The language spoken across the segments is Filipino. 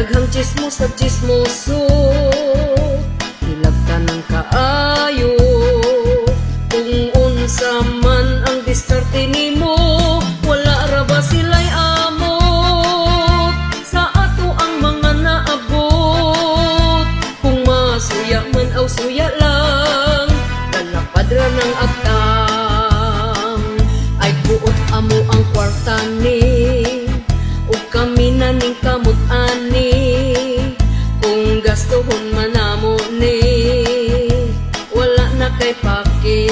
daghang chismos at chismoso, hilabtan ng kaayo. Kung unsa man ang diskarte nimo, wala ra ba sila'y amot sa ato ang mga naabot. Kung masuya man aw suya lang, kalapad ra ng agtang. Ay buot amo ang kwarta ni, ug kami na ning kamot ani. Kung gastuhon man namo ni, wala na kay paki.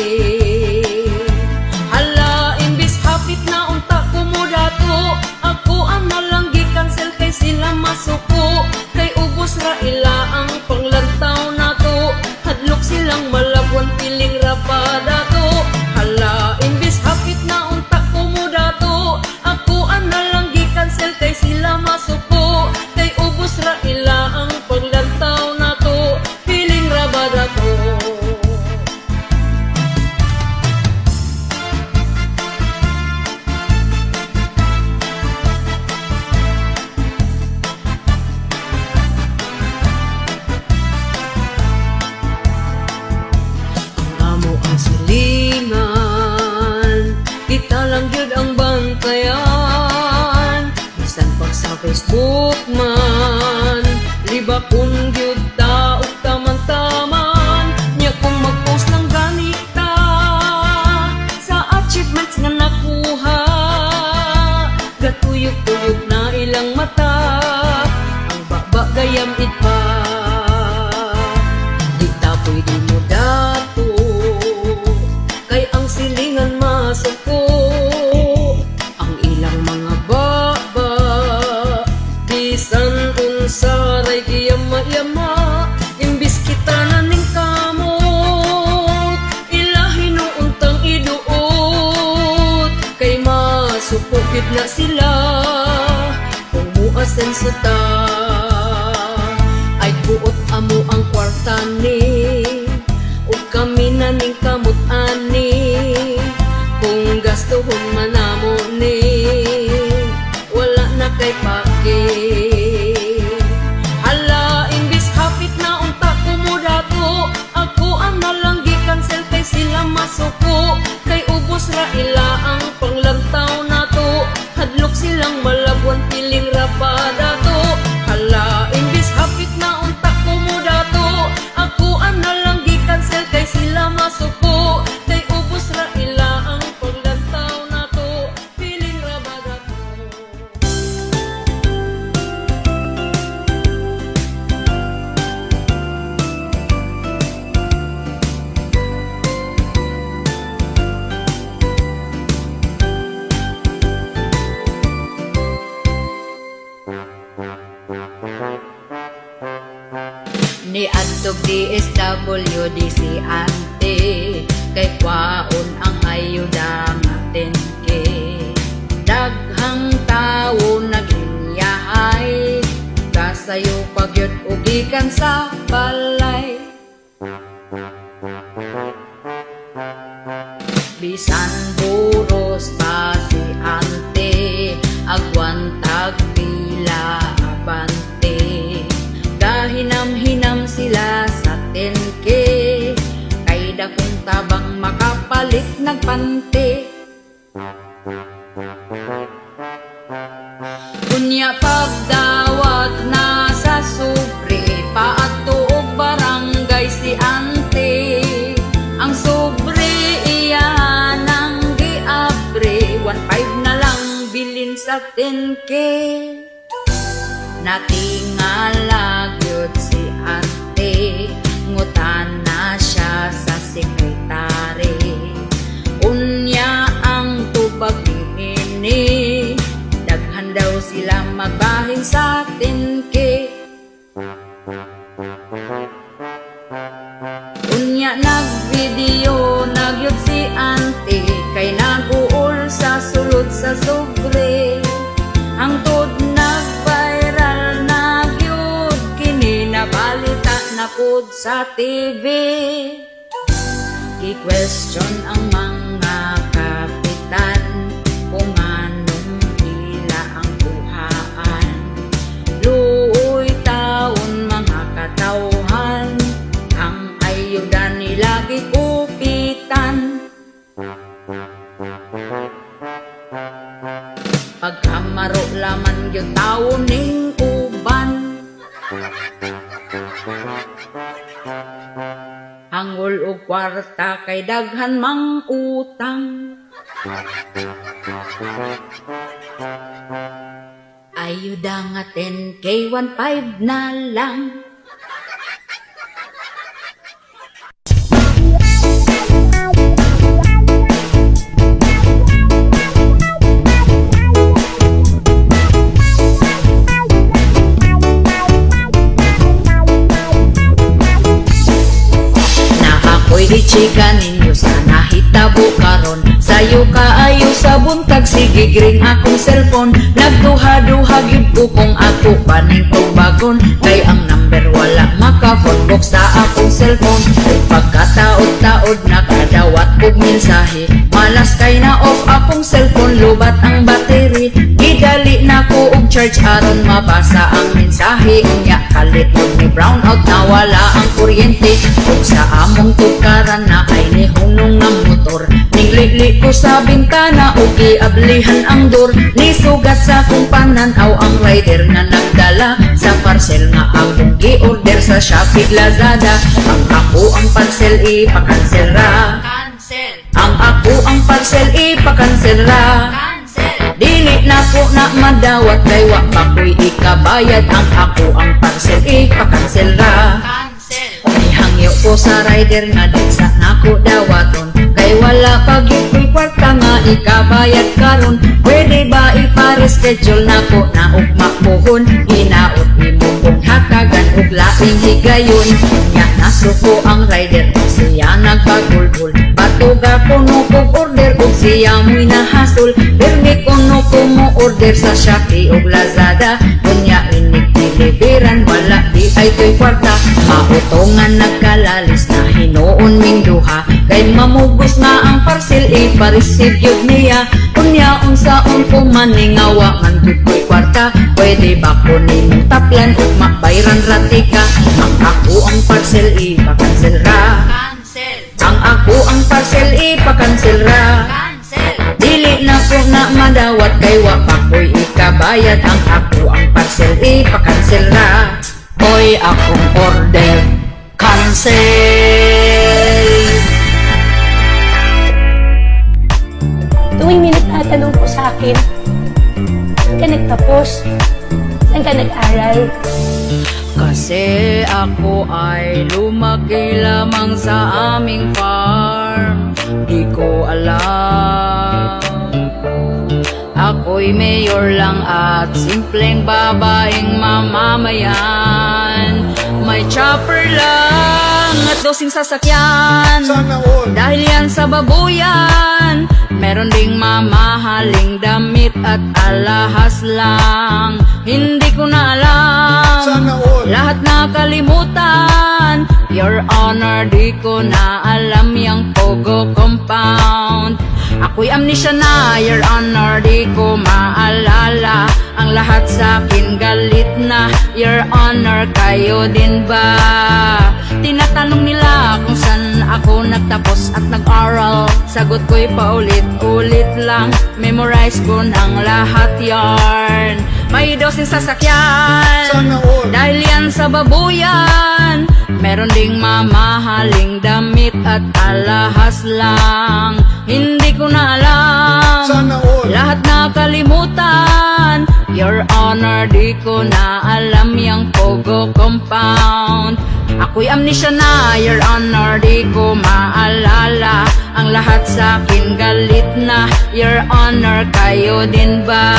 Hala, imbis hapit na unta ko mo dato, ako ang nalang gi-cancel kay sila masuko. Kay ubos ra ila ang panglantaw nato, hadlok silang malabwan piling ra pa dato. Hala, imbis hapit na unta ko mo dato, ako ang nalang gi-cancel kay sila masuko. Kay ubos ra ila ang panglantaw nato, piling ra ba dato. Silingan, kita lang yun ang bantayan. Bisan pag sa Facebook man, libakon yun taog taman-taman. Nya kung mag-post ng ganita sa achievements nga nakuha, gatuyok-tuyok na ilang mata, ang baba gayam pa. Di ta pwede mo dato, kay ang silingan masuko. Ang ilang mga baba, bisan unsa ray giyama-yama, imbis kita na ning kamot, ila hinuuntang iduot. Kay masuko gid na sila, kung muasen suta. Ay buot amo ang kwarta ni, ug kami na ning kamot ani. Kung gastuhon man namo ni, wala na kay paki. Hala, imbis hapit na unta ko mo dato, ako ang nalang gi-cancel kay sila masuko. Kay ubos ra ila ang panglantaw nato, hadlok silang malabwan piling ra pa dato. Hala, imbis hapit na unta ko mo dato, ako ang nalang gi-cancel kay sila masuko. Kay ubos ra ila ang paglantaw nato, piling ra ba dato. Ni adtog DSWD si ante, kay kwaon ang ayuda nga 10K. Daghang tawo naginyahay, kasayo pagyud ug gikan sa balay. Bisan buros pa si ante, agwantag pila abante. Kahinam-hinam sila sa 10K, kay dakong tabang makapalit nagpante. Kunya pagdawat na sa sobre, paadto og barangay si ante. Ang sobre iya nang giabre, 1.5 na lang bilin sa 10K. Natingala gyud si ante, ngutan na siya sa sekretary. Unya ang tubag niini, daghan daw sila magbahin sa 10K. Unya nagvideo nagyud si ante, kay naguol sa sulod sa sobre. Ang tod nag-viral na gyud, kini nabalita na pod sa TV. I-question ang mga kapitan kung anong hila ang buhaan. Luoy ning uban. Hangol og kwarta kay daghan mang utang. Ayuda nga 10K 1.5 na lang. Chika ninyo sana hitabo karon. Sayo kaayo sa buntag sige gring akong cellphone. Nagduha-duha gyud ko kung ako paning bagon. Kay ang number wala maka-phone box sa akong cellphone. Kay pagkataod-taod nakadawat kog mensahe. Malas kay na off akong cellphone, lubat ang battery. Gidali na ko og charge aron mabasa ang mensahe. Unya kalit ni brown out na wala ang kuryente. Ug sa among tukaran na ay ni hunong nga motor. Ningli ko sa bintana ug giablihan ang door. Nisugat sa akong pananaw ang rider nga nagdala sa parcel nga akong gi-order sa Shopee Lazada. Ang ako ang parcel ipakansel ra. Ang ako ang parcel ipakansel ra. Dili na ko na madawat kay wa pa ko'y ikabayad. Ang ako ang parcel ipakansel ra. Ihangyo ko sa rider nga di sa nako dawaton. Kay wala pa gyud ko'y kwarta nga ikabayad karon. Pwede ba ipa-reschedule nako na ugma pohon? Hinaot imo kong hatagan ug laing higayon. Nya nasuko ang rider siya nagpagulbul. Batuga kuno kog order ug siya mo'y nahasol. Pirmi kuno ko mo order sa Shopee ug Lazada. Kunya inig deliveran wala di ay to'y kwarta. Mautongan nagkalalis na hinuon ming duha. Kay mamugos nga ang parcel ipa-receive yun niya. Kunya unsaon ko maningawa man jud ko'y kwarta. Pwede ba ko nimong taplan ug mabayran ratika? Ang ako ang parcel ipakansel ra. Ang ako ang parcel ipakansel ra. Dili na ko na madawat kay wa pa ko'y ikabayad. Ang ako ang parcel ipakansel ra. Oy akong order cancel. Tuwing may nagtatanong po sa akin, saan ka nagtapos? Saan ka nag-aral? Kasi ako ay lumaki lamang sa aming farm. Di ko alam. Ako'y mayor lang at simpleng babaeng mamamayan. May chopper lang at dosing sasakyan. Dahil yan sa babuyan. Meron ding mamahaling damit at alahas lang. Hindi ko na alam, lahat nakalimutan. Your Honor, di ko na alam yung Pogo Compound. Ako'y amnesia na, Your Honor, di ko maalala. Ang lahat sa akin galit na, Your Honor, kayo din ba? Tinatanong nila kung saan ako nagtapos at nag-aral. Sagot ko'y paulit-ulit lang, memorize ko ng lahat yarn. May dosing sasakyan, dahil yan sa babuyan. Meron ding mamahaling damit at alahas lang. Hindi ko na alam, lahat nakalimutan. Your Honor, di ko na alam yung Pogo Compound. Ako'y amnesia na, Your Honor, di ko maalala. Ang lahat sa akin galit na, Your Honor, kayo din ba?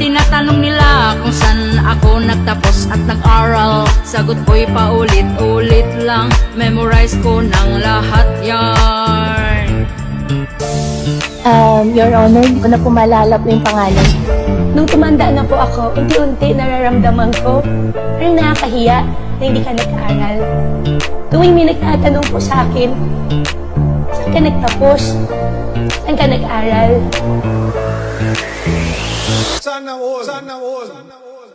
Tinatanong nila kung saan ako nagtapos at nag-aral. Sagot ko'y paulit-ulit lang, memorize ko ng lahat yarn. Your Honor, hindi ko na po maalala po yung pangalan. Nung tumanda na po ako, unti-unti nararamdaman ko, parang nakakahiya na hindi ka nag-aral. Tuwing may nagtatanong po sa akin, saan ka nagtapos? Saan ka nag-aral? Sana all. Sana all. Sana all.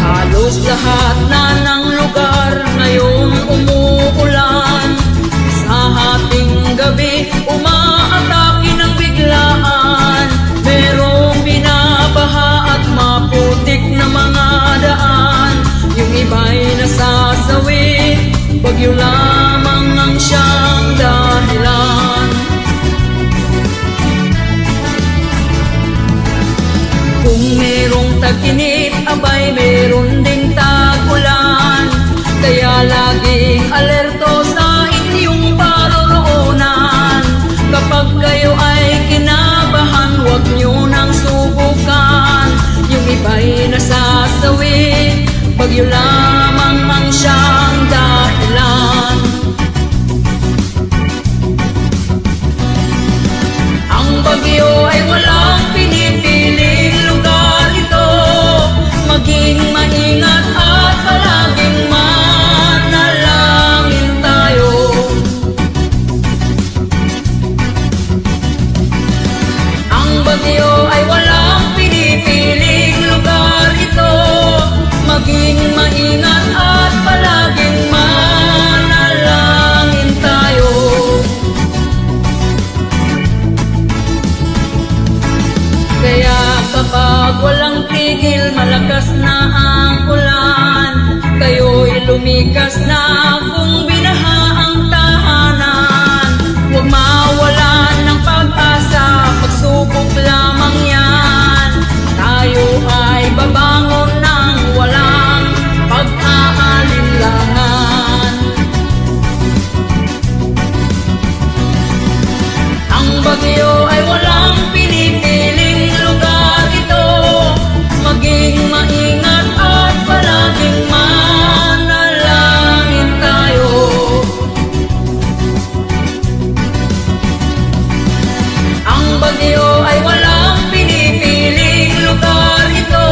Halos lahat na ng lugar ngayon bagyo lamang ang siyang dahilan. Kung merong tag-init, abay meron ding tag-ulan. Kaya laging alerto sa inyong paroroonan. Kapag kayo ay kinabahan, huwag nyo nang subukan. Yung iba'y nasasawi, bagyo lamang ang siyang dahilan. Ang bagyo ay walang pinipiling lugar ito. Maging maingat at palaging manalangin tayo. Ang bagyo ay walang pinipiling lugar ito. Maging maingat at palaging manalangin tayo. Kaya kapag walang tigil, malakas na ang ulan, kayo'y lumikas na kung binaha ang tahanan. Huwag mawalan ng pag-asa, pagsubok lamang yan. Tayo ay babangon ng walang pag-aalinlangan. Ang bagyo ay walang pinipiling lugar ito. Maging maingat at palaging manalangin tayo. Ang bagyo ay walang pinipiling lugar ito.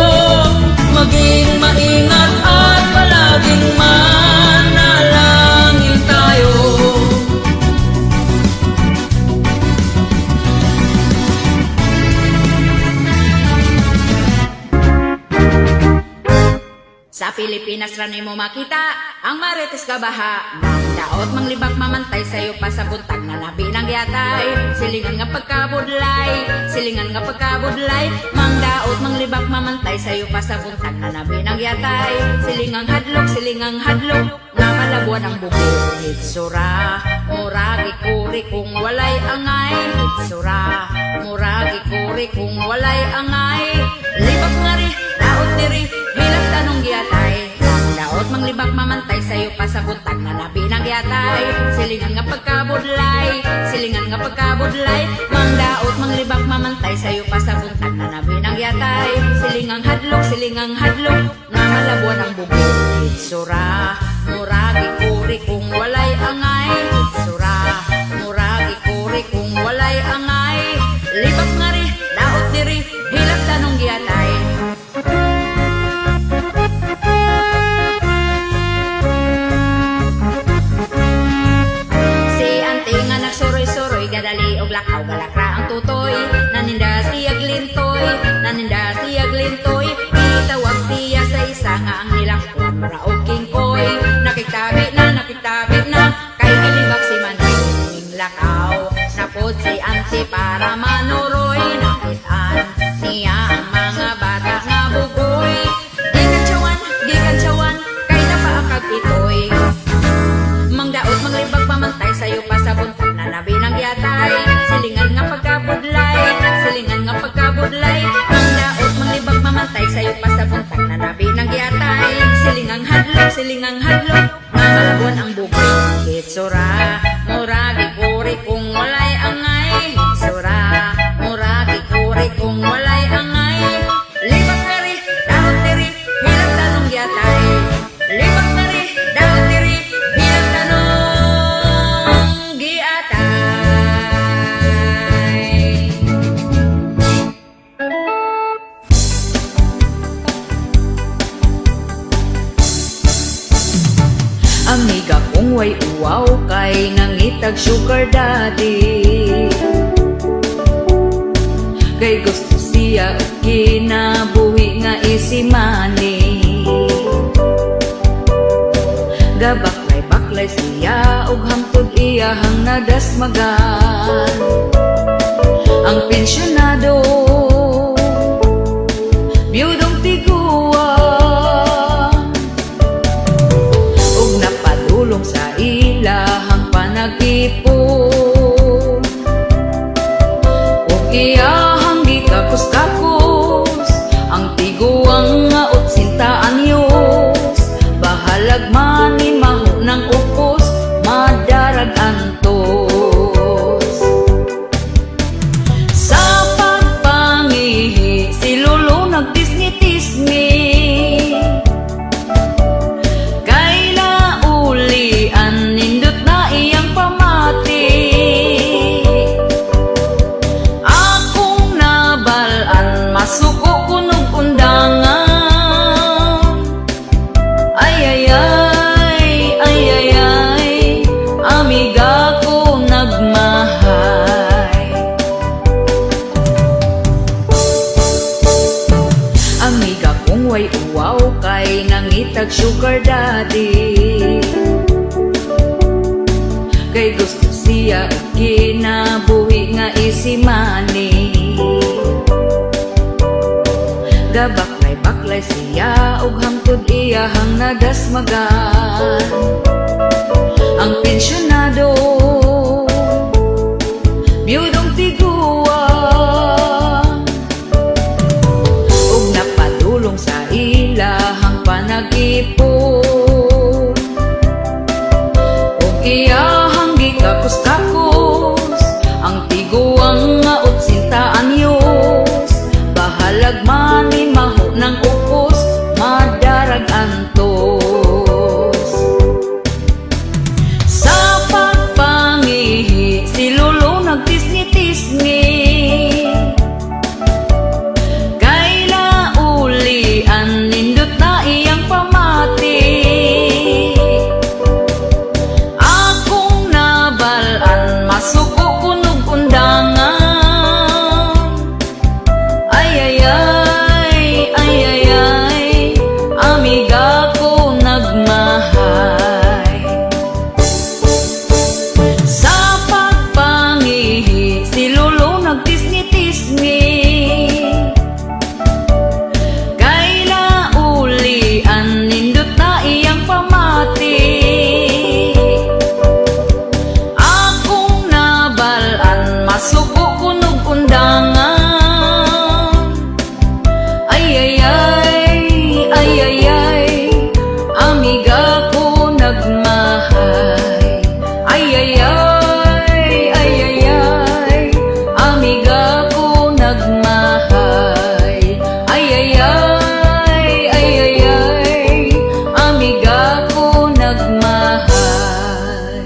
Maging maingat at palaging manalangin tayo. Sa Pilipinas ranay mo makita ang marites ka baha. Daot manglibak mamantay sayo pa sa buntag na labi ng yatay. Silingan nga pagkabudlay, silingan nga pagkabudlay. Mangdaot manglibak mamantay sayo pa sa buntag na labi ng yatay. Silingang hadlok, nga malabuan ang bukid. Hitsura, muragi kuri kung walay angay. Hitsura, muragi kuri kung walay angay. Libak nga ri, daot diri, hilak tanong giyatay. Daot manglibak mamantay sayo pa sa buntag na labi ng yatay. Silingan nga pagkabudlay, silingan nga pagkabudlay. Mangdaot manglibak mamantay sayo pa sa buntag na labi ng yatay. Silingang hadlok, nga malabuan ang bukid. Hitsura, muragi kuri kung walay angay. Hitsura, muragi kuri kung walay angay. Libak nga ri, daot diri, hilak tanong giyatay. Gadali og lakaw galakra ang tutoy. Naninda siyag lintoy. Itawag siya sa isa nga ang nilakon para og kingkoy. Nakiktabi na kay ilibak si Manoy ning lakaw. Napod si Auntie para manuroy. Nakitaan niya ang mga bata nga bugoy. Gikan tiyawan kay napaakag itoy. Mangdaot manglibak pamantay sayo pa sa buntag na labi ng yatay. Silingan nga pagkabudlay. Mangdaot manglibak mamantay sayo pa sa buntag na labi ng yatay. Silingang hadlok, nga malabuan ang bukid. Hitsura, muragi kuri kung walay angay. Hitsura, muragi kuri kung walay angay. Libak na ri, daot diri, hilak tanong yatay. Libak na ri, daot diri, hilak tanong giatay. Amiga kong way uwaw kay nangitag sugar daddy. Kay gusto siya og kinabuhi nga isimani. Gabaklay siya og hangtod iyahang nadasmagan. Ang pensyonado biyudong tiguan ug napadulong sa kay gusto siya og kinabuhi nga isimani. Gabaklay-baklay siya ug hangtod iyahang nadasmagan. Ang pensyonado biyudong tiguwa ug napadulong sa ilahang panag-ipon. Ug iyahang gikakos-kakos ang tiguang nga 80 anyos. Bahalag man ni maho ng upos, madarag antos. Sa pagpangihi, si Lolo nagtisni-tisni. Kaila ulian, nindot na iyang pamati. Akong nabalaan, masuko kunog undangan. Amiga ko nagmahay. Sa pagpangihi, si Lolo nagtisni-tisni. Kaila ulian, nindot na iyang pamati. Akong nabalaan, masuko kunog undangan. Amiga ko nagmahay. Amiga ko nagmahay. Amiga ko nagmahay.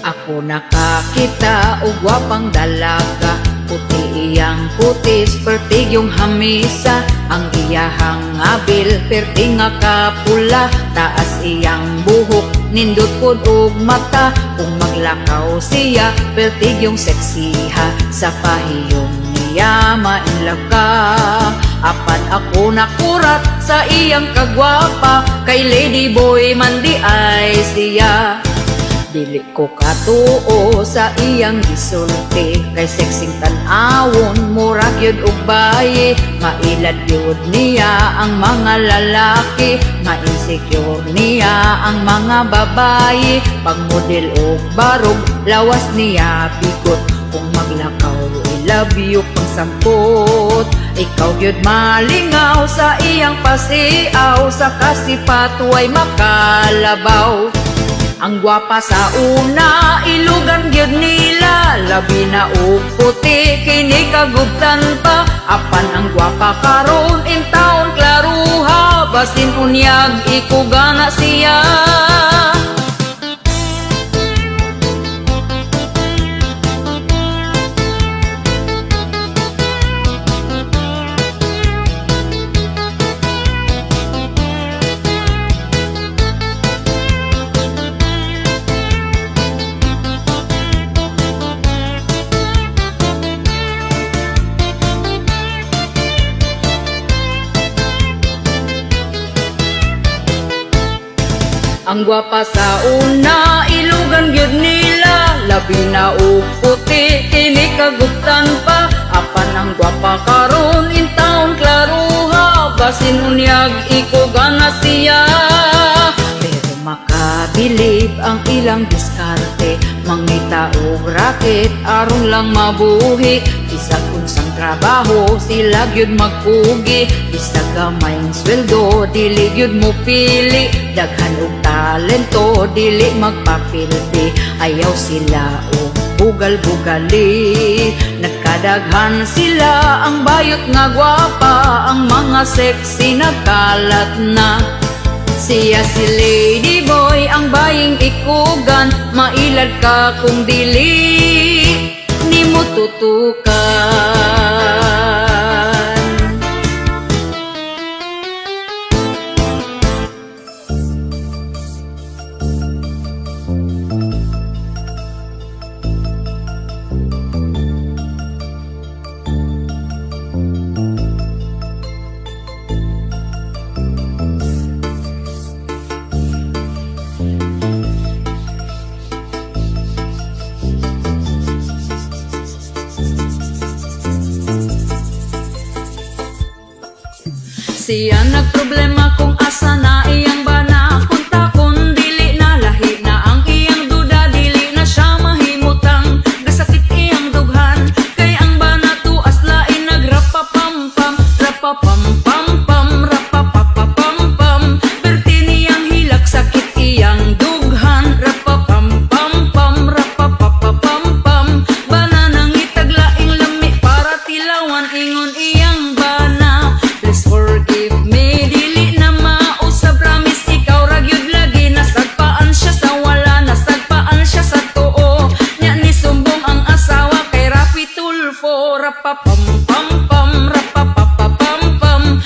Ako nakakita og gwapang dalaga, puti iyang putis, pertig yung hamisa. Ang iyahang abil, perting nga kapula. Taas iyang buhok, nindot pod og mata. Kung maglakaw siya, pertig yung seksiha. Sa pahiyong niya, mainlove ka. Apan ako nakurat sa iyang kagwapa. Kay Lady Boy man di ay siya. Dili ko katuo sa iyang gisulti. Kay seksing tan-awon, murag yun og bayi. Mailad yun niya ang mga lalaki. Ma-insecure niya ang mga babayi. Pag-model og barog, lawas niya bigot. Kung maglakaw, I love you pang sampot. Ikaw yun malingaw sa iyang pasiaw. Sa kasipat way makalabaw. Ang gwapa sa una, ilugan gyud nila. Labi na og puti, kini kagubtan pa. Apan ang gwapa karon, in taon klaruha. Basin unyag, ikuga na siya. Ang gwapa sa una, ilugan gyud nila. Labi na og puti, kini kagubtan pa. Apan ang gwapa karon, in taon klaruha. Basin unyag, ikuga na siya. Pero makabilib ang ilang diskarte. Mangita og raket, aron lang mabuhi. Bisag unsang trabaho, sila gyud magpugi. Bisag gamayng sweldo, dili gyud mo pili. Daghan og talento, dili magpapildi. Ayaw sila og bugal-bugali. Nagkadaghan sila ang bayot nga gwapa. Ang mga sexy nagkalat na. Siya si Lady Boy, ang baying ikugan. Mailad ka kung dili ni mo tutukan. Siya nagproblema kung asa na iyang bana. Punta kun dili na lahi na ang iyang duda. Dili na siya mahimutang gasakit iyang dughan. Kay ang bana tuas lain nagrapapampam. Rapapampampam, rapapapapampam. Perti niyang hilak sakit iyang dughan. Rapapampampam, rapapapapampam. Bana nang itaglaing lami para tilawan ingon iyang bana. Please forgive me, dili na mausab. Promise ikaw ragyod lagi. Nasagpaan siya sa wala, nasagpaan siya sa tuo. Nya ni sumbong ang asawa kay Rapi Tulfo. Rapapampampam, rapapapapampam.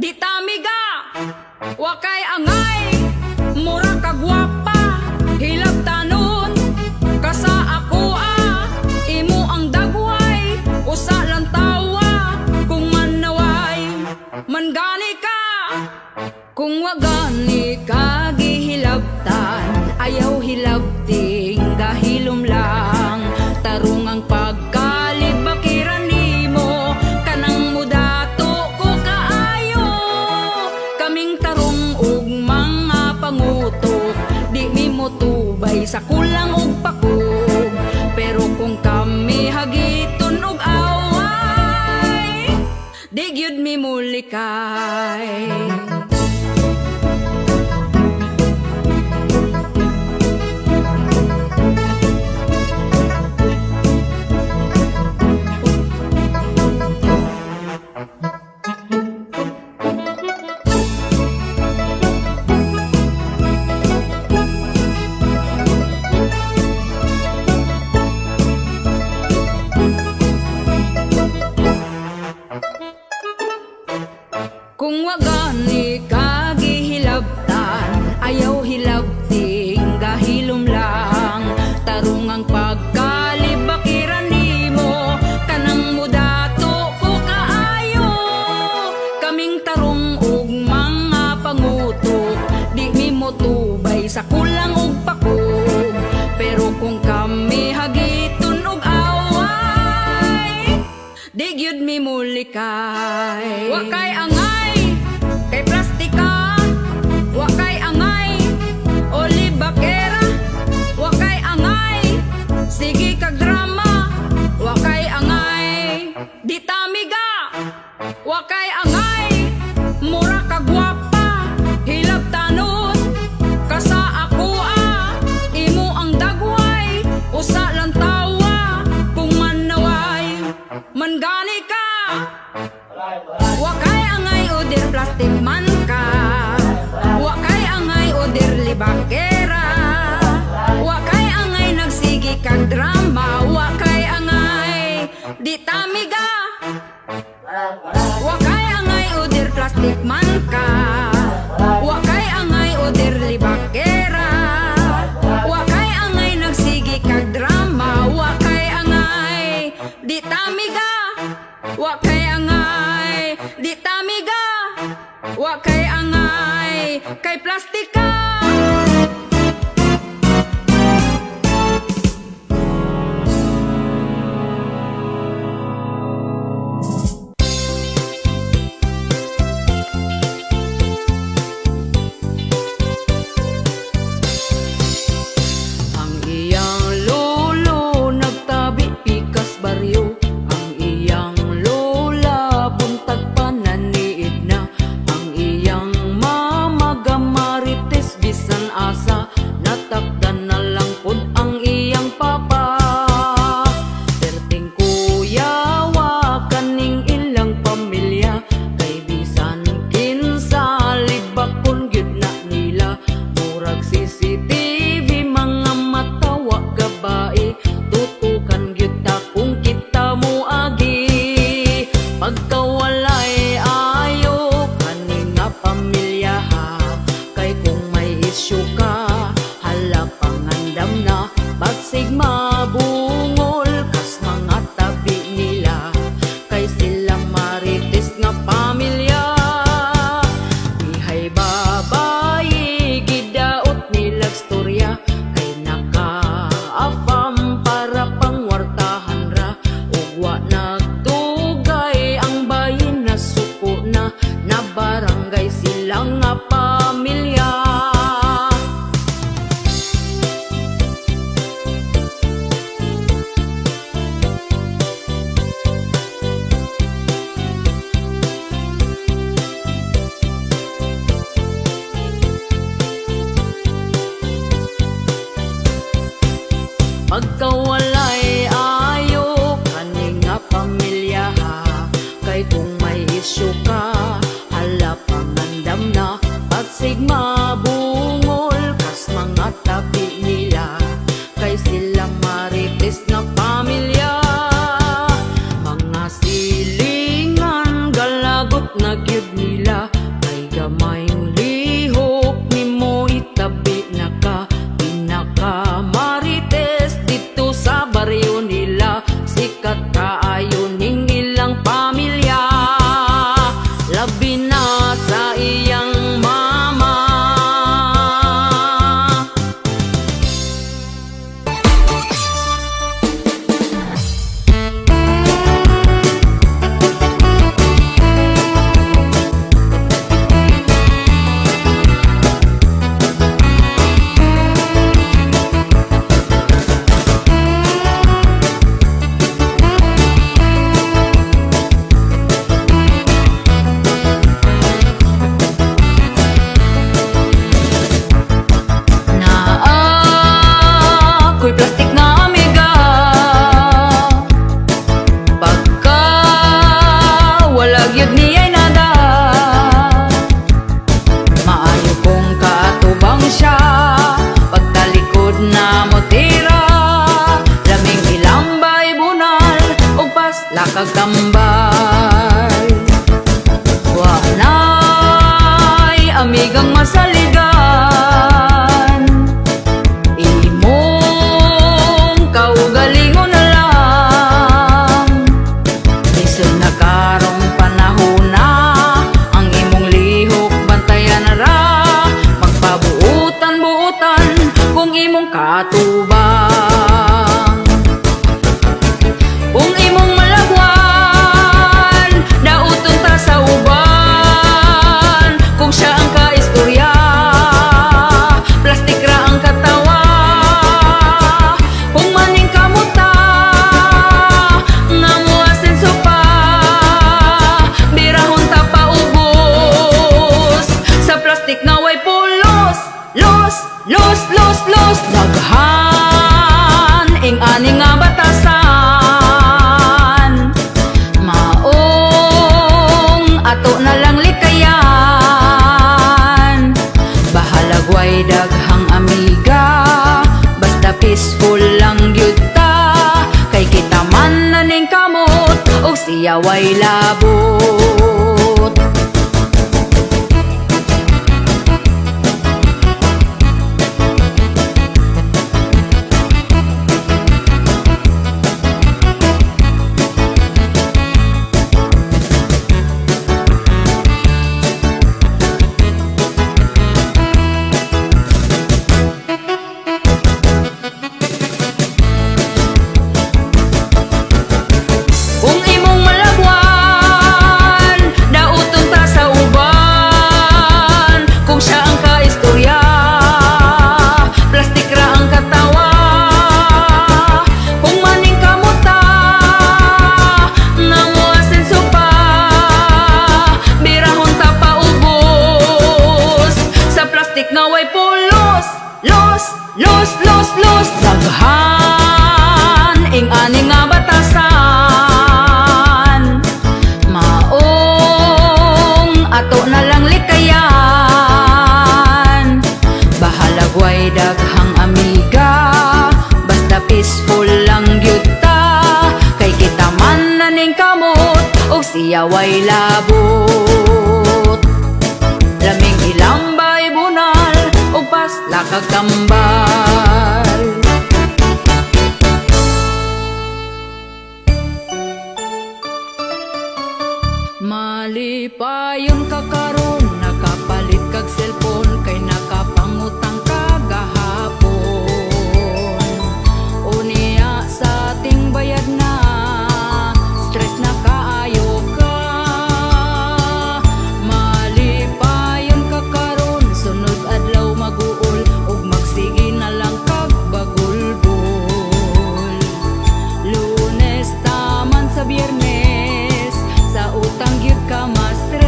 di tamiga, wakay angay, mura ka gwapa, hilab tanon, kasa ako imo ang dagway, usa lang tawa, kung manaway, mangani ka, kung wagani ka gihilabtan, ayaw hilabting gahilom lang, tarong ang pagkalibakiran nimo, kanang mudato ko kaayo, kaming tarong ug mga pangutok, di mi mo tubay sa kulang ug pakog, pero kung kami hagiton ug away, di gyud mi mulikay. Kung wagani ka gihilabtan, ayaw hilabting gahilom lang, tarong ang pagkalibakiran nimo, kanang mudato ko kaayo, kaming tarong ug mga pangutok, di mi mo tubay sa kulang ug pakog, pero kung kami hagiton ug away, di gyud mi mulikay. Wakay angay kay plastika, wakay angay olibakera, wakay angay sige kag drama, wakay angay di tamiga, wakay angay mura ka gwapa, hilab tanon, kasa ako imo ang dagway, usa lang tawa, kung manaway, mangani ka, wakay angay oder plastic man ka, wakay angay oder libakera, wakay angay nagsigi kag drama, wakay angay di tamiga, wakay angay oder plastic man ka, wakay angay oder libakera, wakay angay nagsigi kag drama, wakay angay di tamiga, wakay angay di tamiga, wakay angay kay plastika. Ang iyang lolo nagtabi pikas baryo, ang iyang lola buntag pananiid na, ang iyang mama gamarites bisan asa, natakdan na lang pud ang iyang papa. Perting kuya wa kaning ilang pamilya, kay bisan kinsa libakon gyud na nila, murag CCTV mga mata wa gabae, tutukan gyud ta kung kita mo agi, pagkawalay ayo kaning nga pamilya ha, kay kung may isyu ka hala pangandam na, basig mabungol kas mga tabi nila, kay sila marites nga pamilya, ihay babayi gidaot nilag storya, kay nakaafam para pangwartahan ra, ug wa nagtugay ang bayin na suko na barangay silang nga pamilya. Pagkawalay ayo kaning nga pamilya ha, kay kung may isyu ka hala pangandam na, basig mabungol kas mga tabi nila, kay sila marites nga pamilya, mga silingan galagot na gyud nila, ato na lang likayan. Bahalagway daghang amiga, basta peaceful lang gyud ta. Kay kita man naning kamot, og siya way labot. Kung imong malabwan, dauton ta sa uban. Kung siya ang kaistorya, plastik ra ang katawa. Kung maning kamuta, nga mo asenso pa, birahon ta pa ubos. Sa plastik nga way pulos, los, los, los, los. Daghan, ing ani nga batasan, maong ato na lang likayan. Bahalagway daghang amiga, basta peaceful lang gyud ta. Kay kita man naning kamot, og siya way labot. Laming ilambay bunal, og pasla kag kambal. Malipayon ka karon, nakapalit kag cellphone, kay nakapangutang ka gahapon. Unya sa ating bayad na, stress na kaayo ka. Malipayon ka karon, sunod adlaw maguol, ug magsige na lang kag bagulbol. Lunes taman sa Biyernes, sa utang gyud ka ma-stress.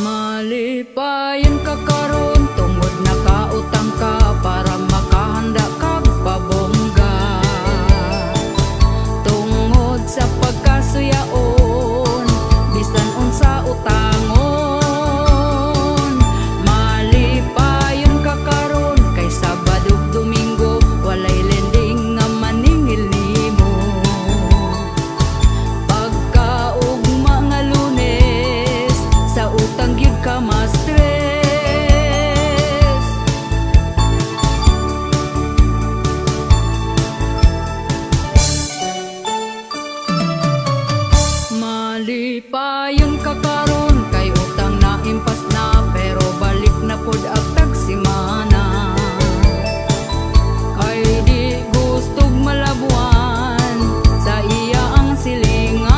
Malipayon ka karon, tungod nakautang ka, para makahanda kag pabongga. Tungod sa pagkasuyaon, bisan unsa utangon. Malipayon ka karon, kay Sabado ug Domingo, walay lending nga maningil nimo. Pagkaugma nga Lunes, sa utang gyud ka ma-stress. Malipayon ka karon, kay utang na impas na, pero balik na pod agtag simana. Kay di gustog malabuan, sa iya ang silingan.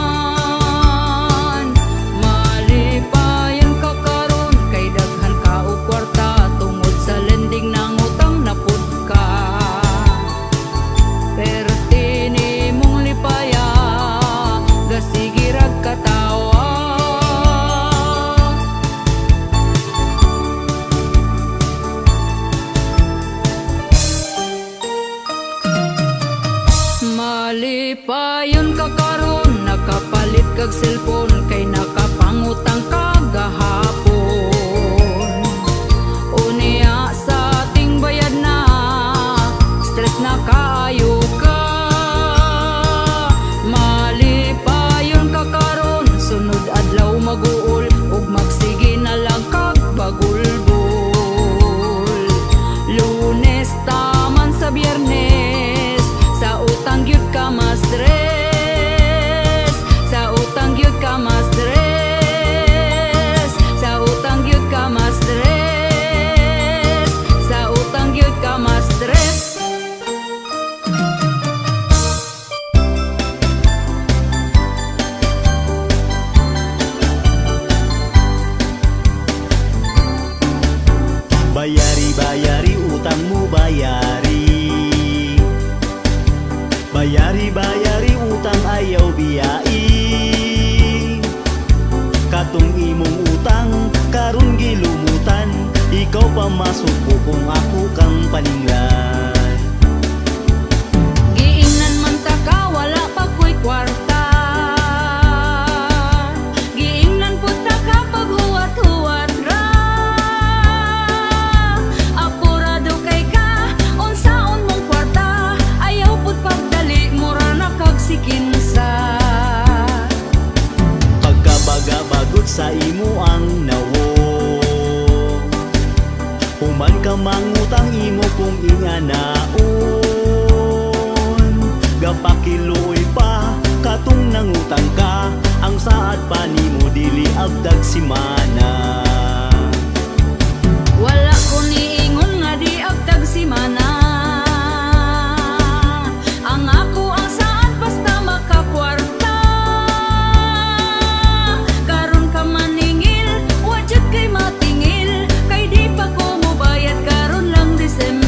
Malipayon ka karon, kay daghan ka og kwarta, tungod sa lending nang utang na pod ka. Perti nimong lipaya, gasigirag katawa. Malipayon ka karon, nakapalit kag cellphone, kay nakapangutang ka gahapon. Unya sa ating bayad na, stress na kaayo ka. Malipayon ka karon, sunod adlaw maguol, ug magsige na lang kag bagulbol. Lunes taman sa Biyernes, sa utang gyud ka ma-stress. Sa utang gyud ka ma-stress. Sa utang gyud ka ma-stress. Sa utang gyud ka ma-stress. Bayari, bayari, utang mo bayari. Bayari, bayari, utang ayaw biyai. Katong imong utang, karon gilumutan. Ikaw pa masuko kung ako kang paninglan. Giingnan man ta ka, wala pa ko'y kwarta. Giingnan po ta ka, paghuwat-huwat ra. Apurado kay ka, unsaon mong kwarta. Ayaw po't pagdali, mura na kagsikinsa. Pagkabaga-bagot sa imo ang nawo, human ka mangutang imo kung inganaon. Gapakiloy pa katong nangutang ka, ang saad pa nimo dili abdag simana. Wala ko niingon nga di agtag si mana. Ang ako ang saan basta makakwarta. Karon ka maningil, wajud kay matingil. Kay di pa ko mobayad karon lang December.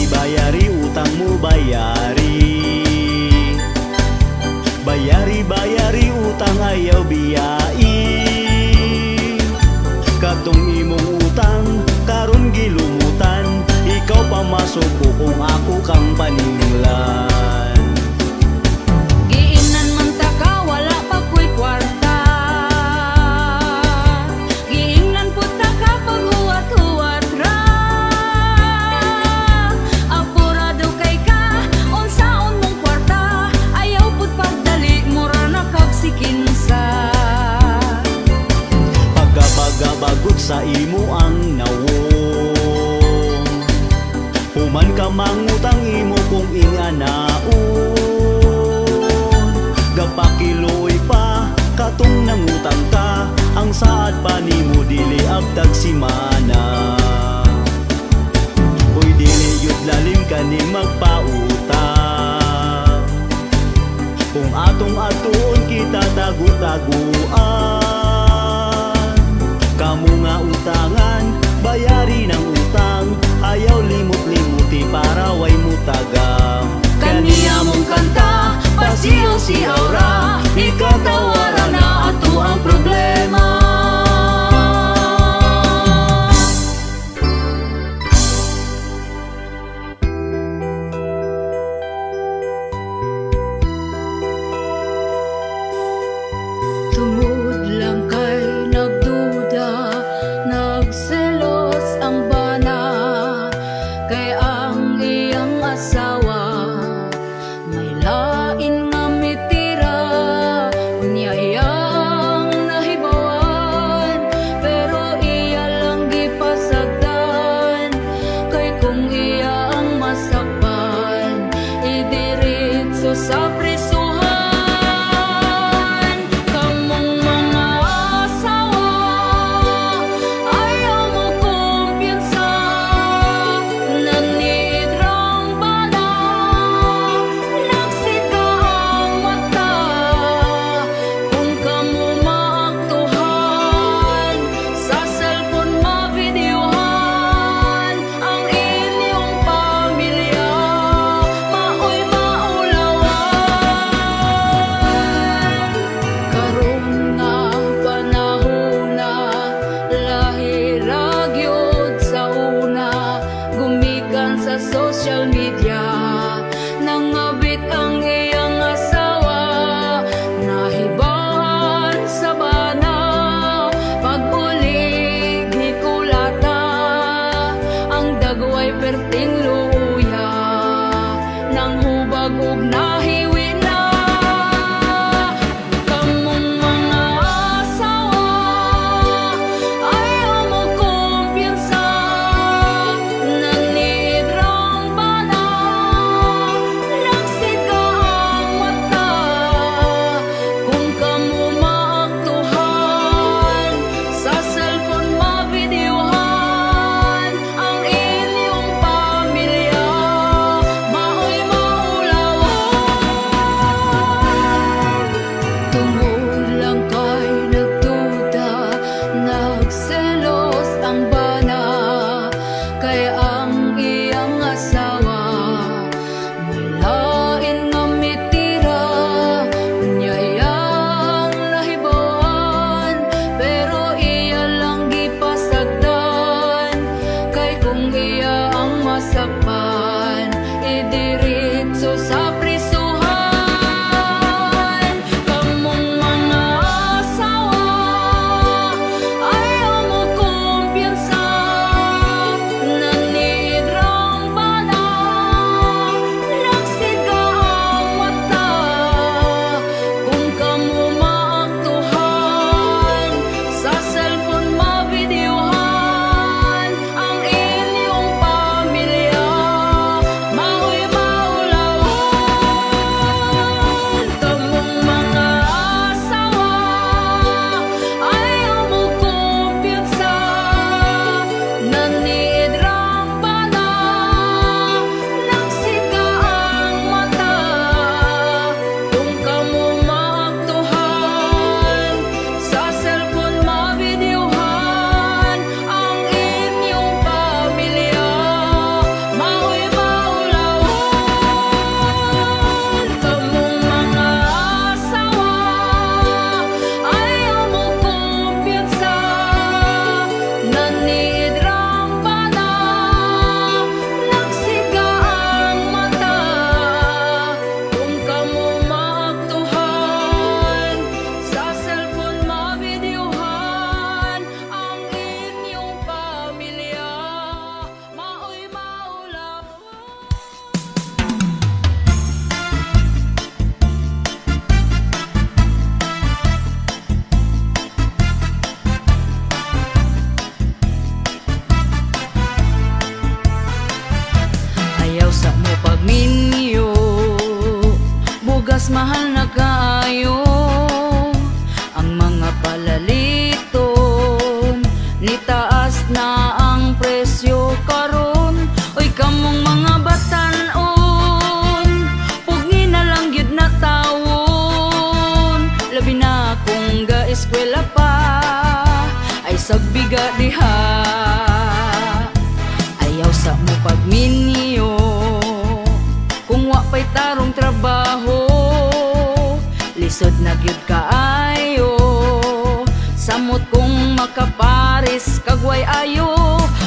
Bayari utang mo bayari. Bayari utang ayaw biyai. Katong imong utang karon gilumutan, ikaw pa masuko kung ako kang paninglan. Giingnan man ta ka, wala pa ko'y kwarta. Giingnan po ta ka, paghuwat-huwat ra. Apurado kay ka, unsaon mong kwarta. Ayaw po't pagdali, mura na kagsikinsa. Pagkabaga-bagot sa imo ang nawo, human ka mangutang imo kung inganaon. Gapakiloy pa katong nangutang ka, ang saad pa nimo dili abdag simana. Uy dili yud lalim kani magpautang, kung atong atuon kita tagu-taguan. Kamu nga utangan, bayari ng utang, ayaw limot-limuti para way mutagam. Kaniya mong kanta, pasiyaw-siyaw ra. Ikatawaran na ato ang problema. Tungod lang kay nagduda, nagselos ang bana. Kay ang iyang asawa may lain nga mitira. Unya iyang nahibawan, pero iya lang gipasagdan. Kay kung iya ang masakpan, idiritso sa prisuhan. Kamong mahal na kaayo ang mga palaliton, nitaas na ang presyo karon. Oy kamong mga batan-on, pugni na lang gyud na tawon. Labi na kung ga-eskwela pa, ay sagbiga diha. Ayaw sa mo pagminyo, kung wa pa'y tarong trabaho, lisod na gyud kaayo. Samot kung makaparis kagway ayo.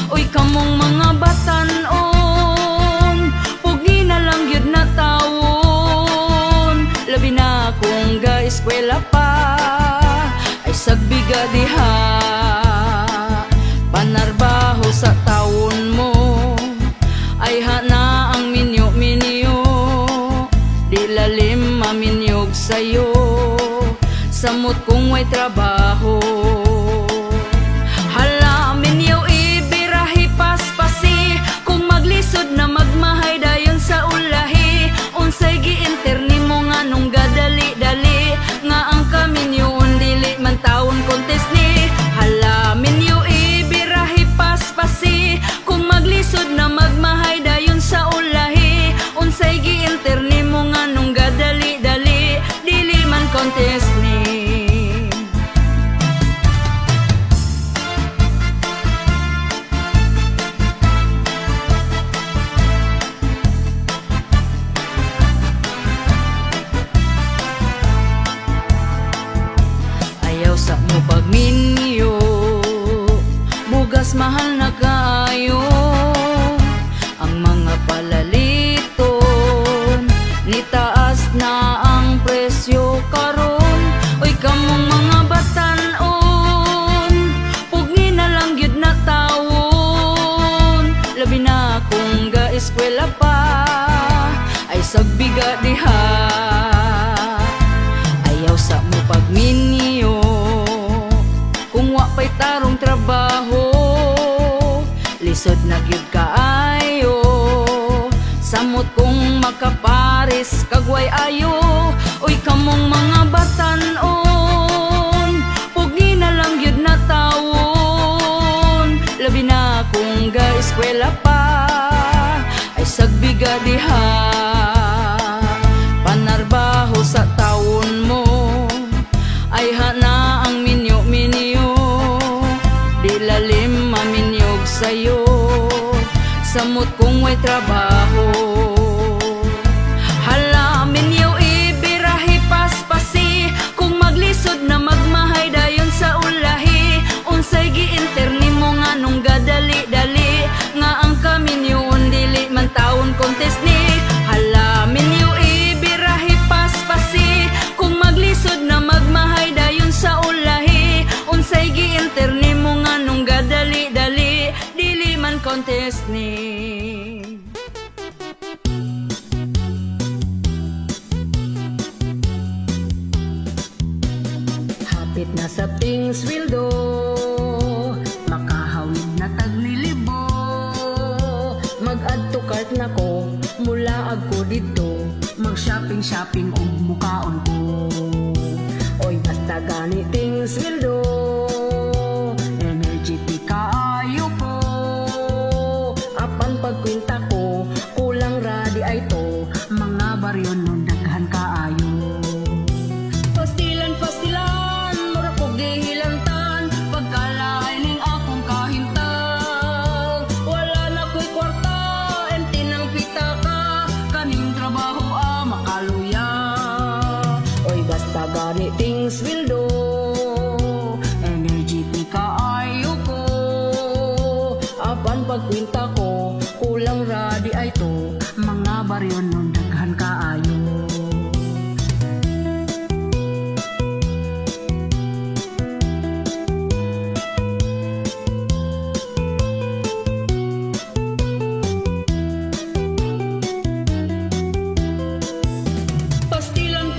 Oy kamong mga batan-on, pugni na lang gyud na tawon. Labi na kung ga-eskwela pa, ay sagbiga diha. Panarbaho sa taon mo, ay hana ang minyo-minyo. Di lalim maminyog sa'yo, samot kung may trabaho. Hala minyo ibirahi paspasi, kung maglisod na magmahay dayon sa ulahi. Unsay giinterni mo nga nung gadali-dali, nga ang kaminyoon dili man taon kontes ni. Hala minyo ibirahi paspasi, kung maglisod na magmahay dayon sa ulahi. Unsay giinterni mo nga nung gadali-dali, dili man kontes ni. Ayaw sa mo pagminyo, bugas mahal na kaayo ang mga palaliton, nitaas na ang presyo karon. Oy kamong mga batan-on, pugni na lang gyud na tawon. Labi na kung ga-eskwela pa, ay sagbiga diha. Ayaw sa mo pagminyo, kung wa pa'y tarong trabaho, lisod na gyud kaayo. Samot kung makaparis kagway ayo. Oy kamong mga batan-on, pugni na lang gyud na tawon. Labi na kung ga-eskwela pa, ay sagbiga diha. Panarbaho sa taon mo, ay hana ang minyo-minyo. Di lalim maminyog sa'yo, samot kung may trabaho. Hala minyo ibirahi paspasi, kung maglisod na magmahay dayon sa ulahi. Unsay giinterni mo nga nung gadali-dali, nga ang kaminyoon dili man taon kontes ni. Hala minyo ibirahi paspasi, kung maglisod na magmahay dayon sa ulahi. Unsay giinterni mo nga nung gadali-dali, dili man kontes ni. Hapit na sa ting sweldo, makahawid na tag nilibo. Mag-add to cart na ko, mula agko dito, mag-shopping-shopping og mukaon ko. Oy basta ganiting sweldo, energetic kaayo ko. Apan pagkwinta ko, kulang radi ay to, mga baryon nun daghan kaayo. Pastilan, mura ko gihilantan, pagkalain ning akong kahintang. Wala na ko'y kwarta, enti ng pitaka, kaning trabaho makaluya. Oy basta ganiting sweldo, energetic kaayo ko. Apan pagkwinta ko, kulang radi ay to, mga baryon nun daghan kaayo.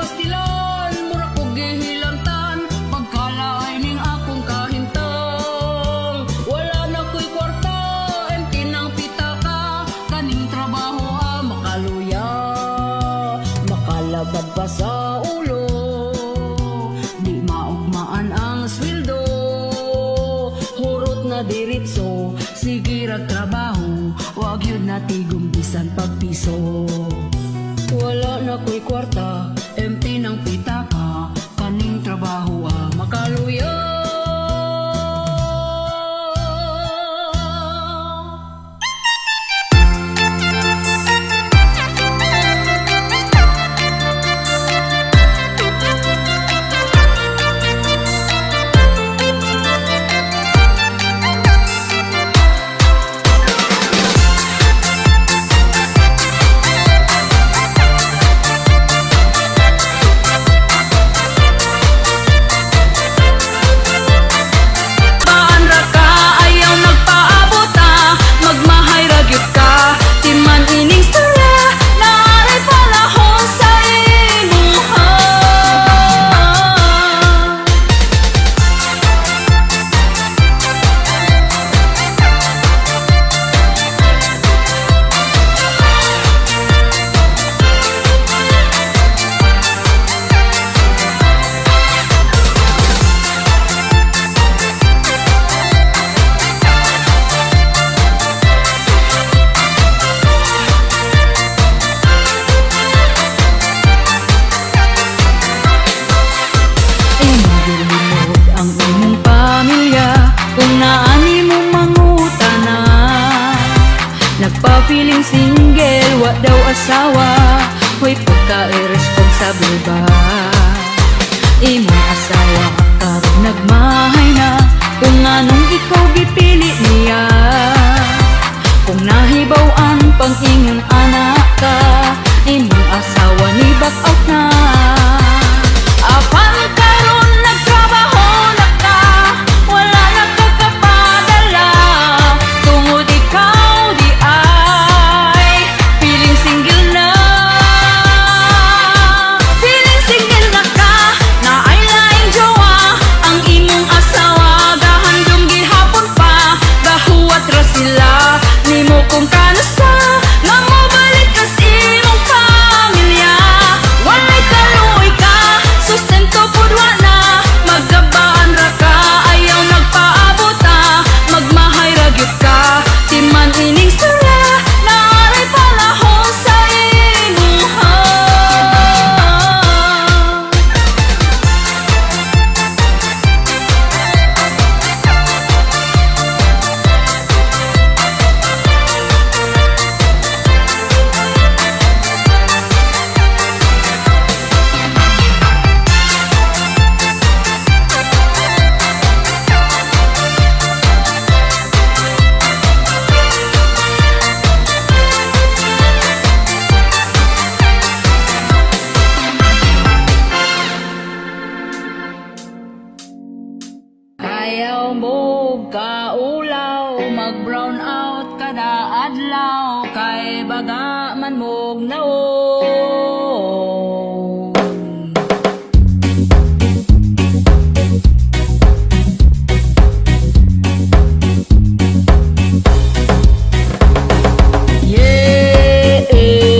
Pastilan, mura ko gihilantan, pagkalain ning akong kahintang. Wala na ko'y kwarta, enti ng pitaka, kaning trabaho makaluya. pa sa ulo, di maugmaan ang sweldo. Hurot na diritso, sige ra trabaho, wag yun na tigong bisan pagpiso. Wala na ko'y kwarta, empty ng pitaka, kaning trabaho makaluya. Nagpa-feeling single, wa daw asawa, hoy pagka-irresponsible ba? Imong asawa, karon nagmahay na, kung anong ikaw gipili niya. Kung nahibaw-an pang ingon anak ka, imong asawa ni back out na. Apan karon nagtrabaho na ka, wala na kakapadala, tungod ikaw di ay feeling single na. Feeling single na ka, na ay laing jowa, ang imong asawa gahandom gihapon pa, gahuwat ra sila nimo kung kanasa, nga mobalik ka sa imong pamilya. Walay kaluoy ka, sustento pud wa na, magabaan ra ka, ayaw nagpaabot ta, magmahay ra gyud ka, timan ining sura, naaray palahon sa imuha. Ayaw mo kaulaw, mag-brown out kada adlaw, kay baga man mog naon. Yeah, yeah.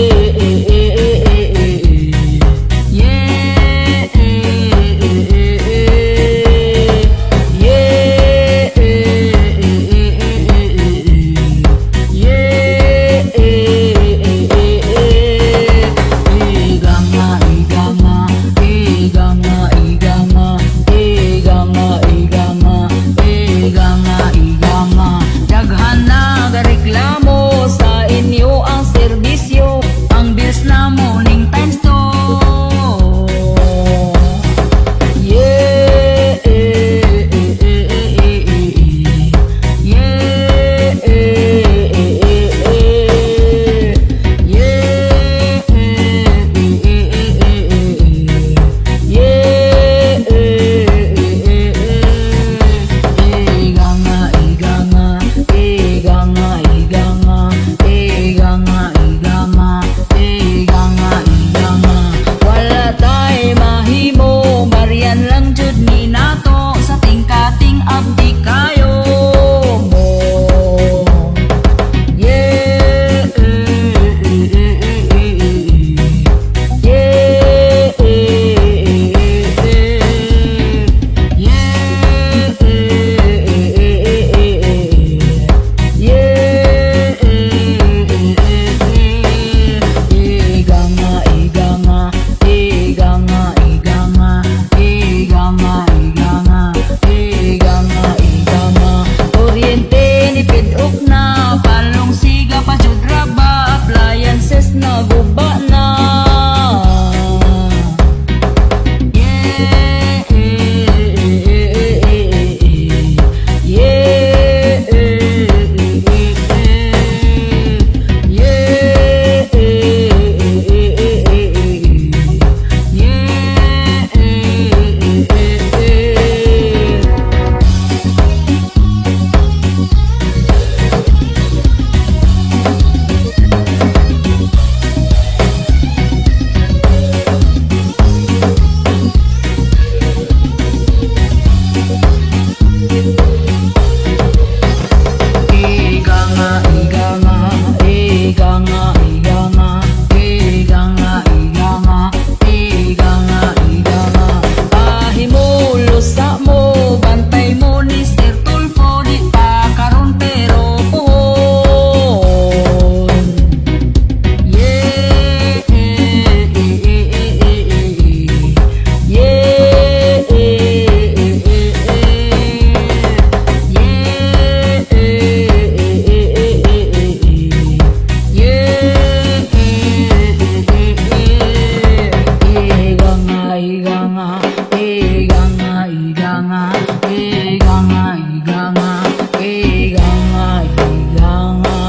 iganga, iganga, iganga, iganga.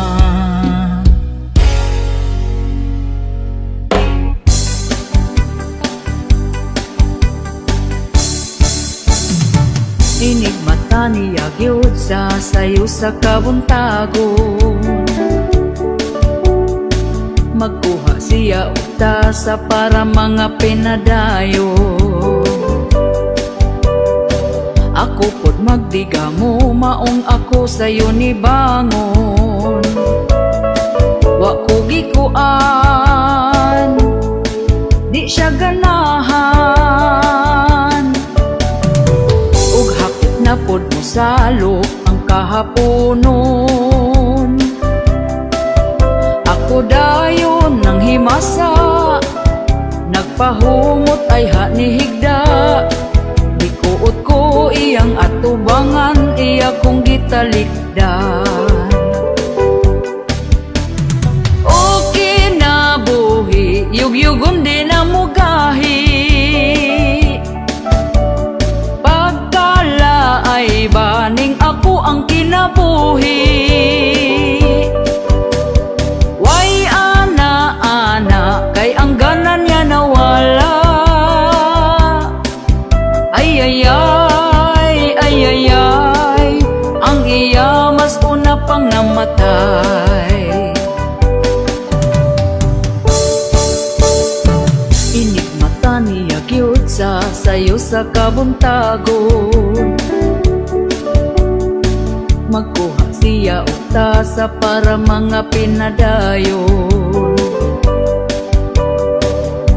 Inig mata niya gyud sa sayo sa kabuntagon. Magkuha siya og tasa para mga pinadayo. Ako pod magdiga mo, maong ako sayo ni bangon. Wa ko gikuan, di siya ganahan. Ug hapit na pod mo salok ang kahaponon. Ako dayon nang himasa, nagpahumot ay ni higda. Dikuot ko iyang atubangan, iya kong gitalikdan. O kinabuhi, yugyugon din ang mugahi. Pagkala ay baning ako ang kinabuhi. Way ana-ana, kay ang ganan niya nawala. Ay, ang iya mas una pang namatay. Inig mata niya gyud sa sayo sa kabuntagon. Magkuha siya og tasa para mga pinadayon.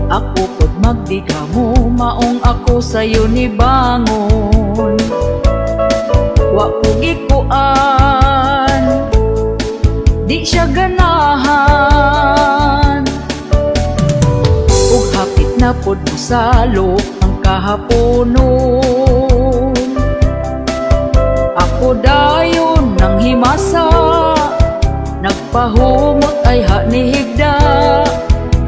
Ako pod magdiga mo, maong ako sayo ni bangon. Wa ko gikuan, di siya ganahan. Ug hapit na pod mo salok ang kahaponon. Ako dayon nang himasa, nagpahumot ay ni higda.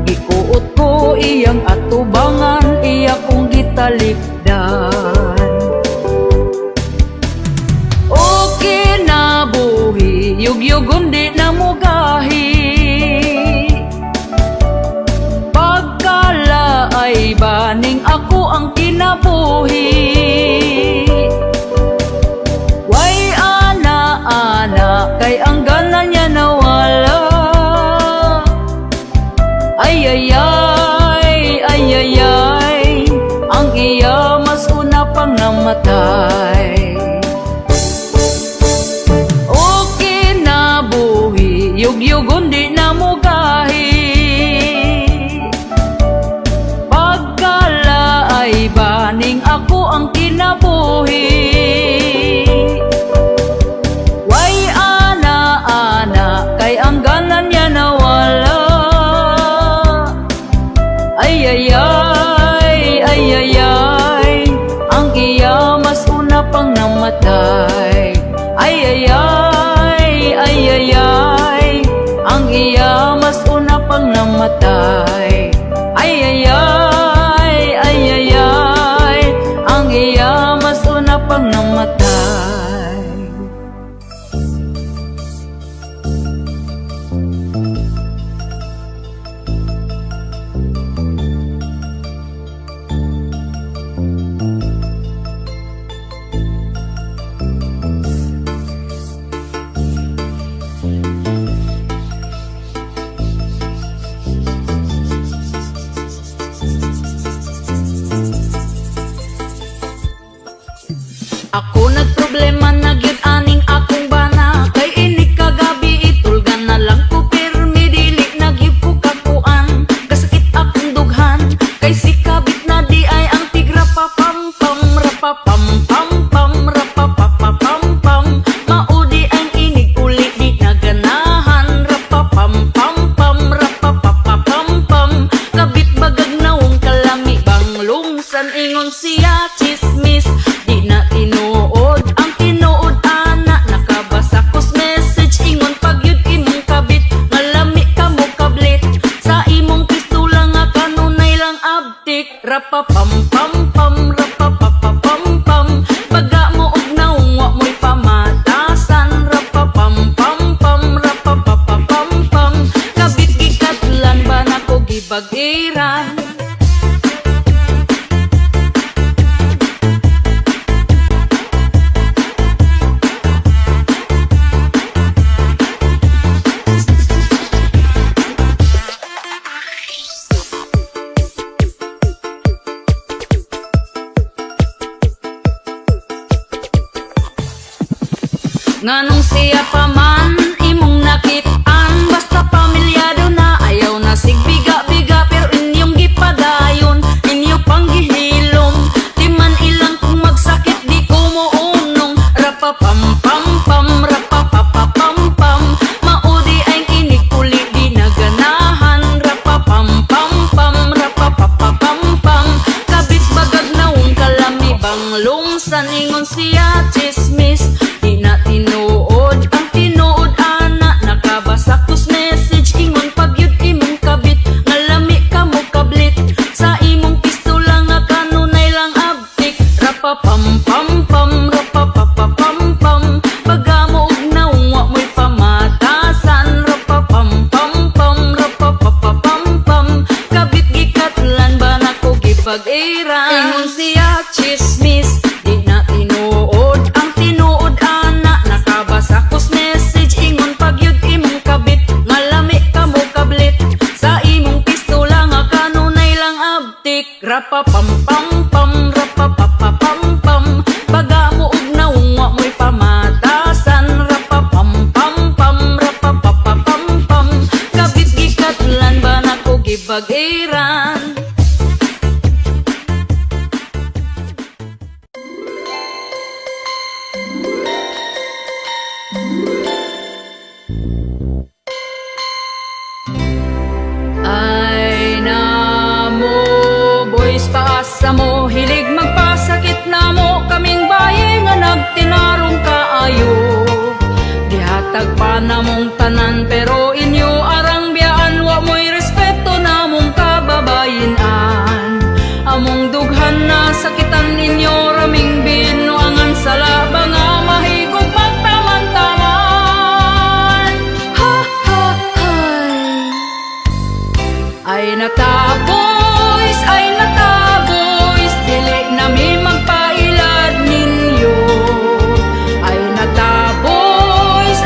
Gikuot ko iyang atubangan, iya kong gitalikdan. O kinabuhi, yugyugon di na mugahi. Pagkala ay baning ako ang kinabuhi. Way ana-ana, kay ang ganan niya nawala. Ay, ang iya mas una pang namatay. O kinabuhi, yugyugon di na mugahi. Pagkala ay baning ako ang kinabuhi. Way ana-ana, kay ang ganan niya nawala. Ay, ang iya mas una pang namatay. Ay, ang iya mas una pang namatay. Ay, ang iya mas una pang namatay. Ako nagproblema na gyud aning akong bana. Kay ini kagabi itulgan na lang ko pirmi dili na gyud ko kakuan. Kasakit akong dughan kay si kabit na di ay ang tigra pa pam pam rapa pam pam pam rapa pa pa pam pam. Maudi ang inig uli di na ganahan rapa pam pam pam rapa pa pa pam pam. Kabit bagag nawong kalami banglong san ingon siya chismis. Di na tinuod ang tinuod ana, nakabasa kos message ingon pagyud imong kabit. Ngalami ka mo kablit sa imong pistola nga kanunay lang abtik. Rapa pam pam pam rapa pa pa pam pam. Pag Nganong siya pa man imong nakitaan, basta pamilyado na ayaw na sigbiga-biga, pero inyong gipadayon, inyo pang gihilom, di man ilang kung magsakit di ko muunong. Rapapam-pam-pam, rapapapapam-pam, maudi ay kinig uli di naganahan. Rapapam-pam-pam, rapapapapam-pam, kabit bagag naong kalami bang lungsan, ingon siya chismis, di na tinuod ang tinuod ana, nakabasa kus message, ingon pagyud imong kabit, ngalami ka mo kablit, sa imong pistola nga kanunay lang abtik. Rapapam-pam-pam, rapapapapam-pam, pagamo og naungwa mo'y pamatasan. Rapapam-pam-pam, rapapapapam-pam, kabit gikatlan ba nako gipag-iran, ingon siya chismis, di na tinuod ang tinuod ana, nakabasa kus message, ingon pagyud imong kabit, ngalami ka mo kablit, sa imong pistola nga kanunay lang abtik. Rapapam-pam-pam, rapapapapam-pam, pagamo og naungwa mo'y pamatasan. Rapapam-pam-pam, rapapapapam-pam, kabit gikatlan ba nako gipag-iran. Ay namo, boys paasa mo, hilig magpasakit na mo, kaming baye nga nagtinarong kaayo. Dihatag pa namong tanan, pero inyo arang biyaan, wa mo'y respeto namong kababayinan. Among dughan na sakitan ninyo, raming binuangan sa labang nga mahigog pagtaman-taman. Ha ha hay. Ay nataboys, dili nami magpailad ninyo. Ay nataboys,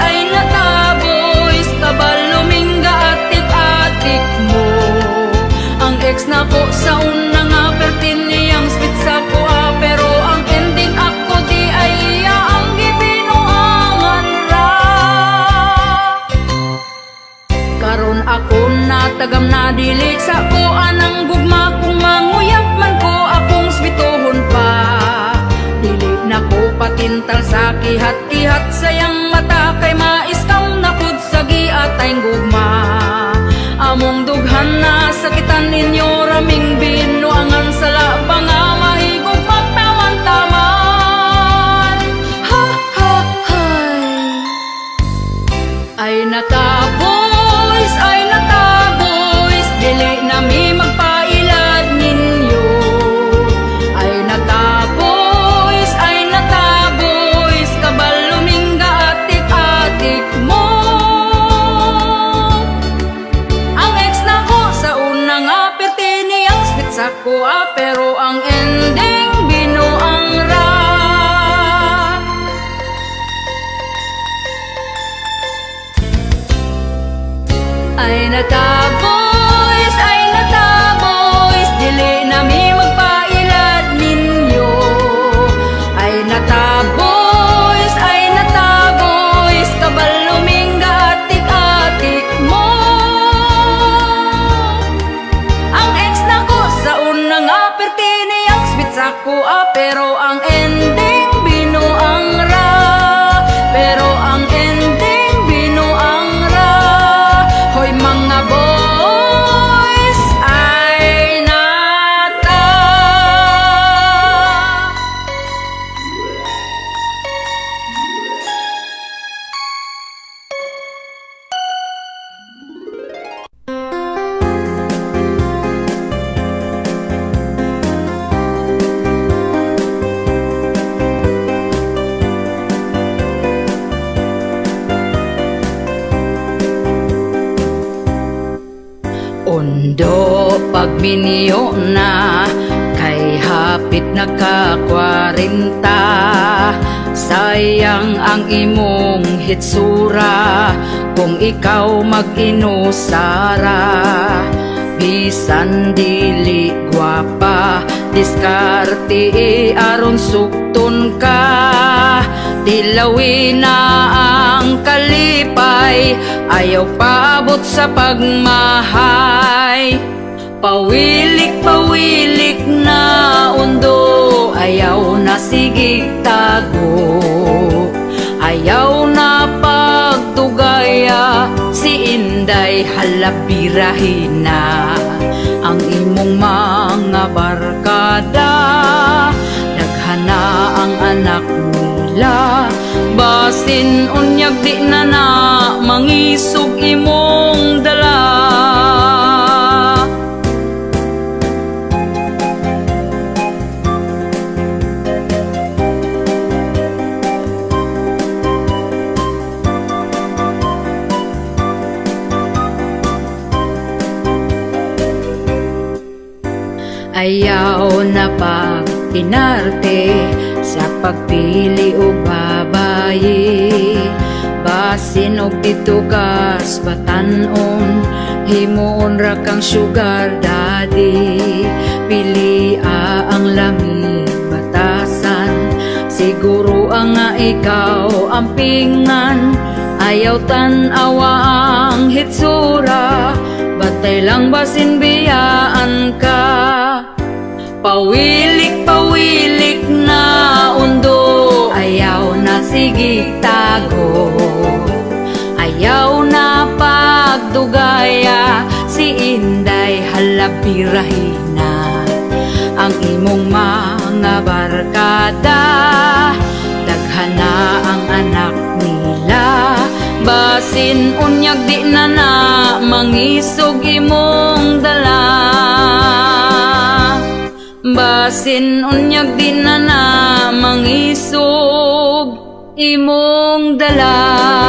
kabal lumingga atik-atik mo. Ang ex na ko sa una nga pertin niyang spit sa kuha, pero ang ending ako di ay iya ang gibinuangan ra. Karon ako natagam na dili sa ko anang gugma, kung manguyap man ko akong switohon pa. Dili na ko patintal sa kihat-kihat sayang mata, kay maiskam na pud sa giatay gugma. Among dughan na sakitan ninyo, raming binuangan sa labang nga mahigog pagtaman-taman. Ha ha hay. Ay nataboys, dili nami magpailad ninyo. Ay nataboys, kabal lumingga atik-atik mo. Ang ex na ko sa unang aperte niyang spit sa kuha, pero ang ending binuang ra. Ay nataboys, dili nami magpailad ninyo. Ay nataboys, kabal lumingga atik-atik mo. Ang ex na ko sa unang aperte niyang spit sa kuha, pero ang ending binuang ra. Pero ang ending binuang ra. Hoy mga boys, ay nata. Undo pagminyo na, kay hapit na ka 40. Sayang ang imong hitsura, kung ikaw mag-inusara. Bisan dili gwapa, diskarte aron sukton ka. Tilawin na malipay, ayaw paabot sa pagmahay. Pawilik na undo, ayaw na sigig tago, ayaw na pagtugaya, si Inday halabirahin na. Ang imong mga barkada, daghana ang anak nila, basin unyag di na na mangisog imong dala. Ayaw na pagtinarte sa pagpili o babayi, basin og titugas batanon, himuon ra kang sugar daddy. Pili ang lamig batasan, siguro ang nga ikaw ang pingan. Ayaw tan-awa ang hitsura, batay lang basin biyaan ka. Pawilik na undo, ayaw na sigig tago, ayaw na pagdugaya, si Inday halabirahin na. Ang imong mga barkada, daghana ang anak nila, basin unyag di na na mangisog imong dala. Basin unyag di na na mangisog imong dala.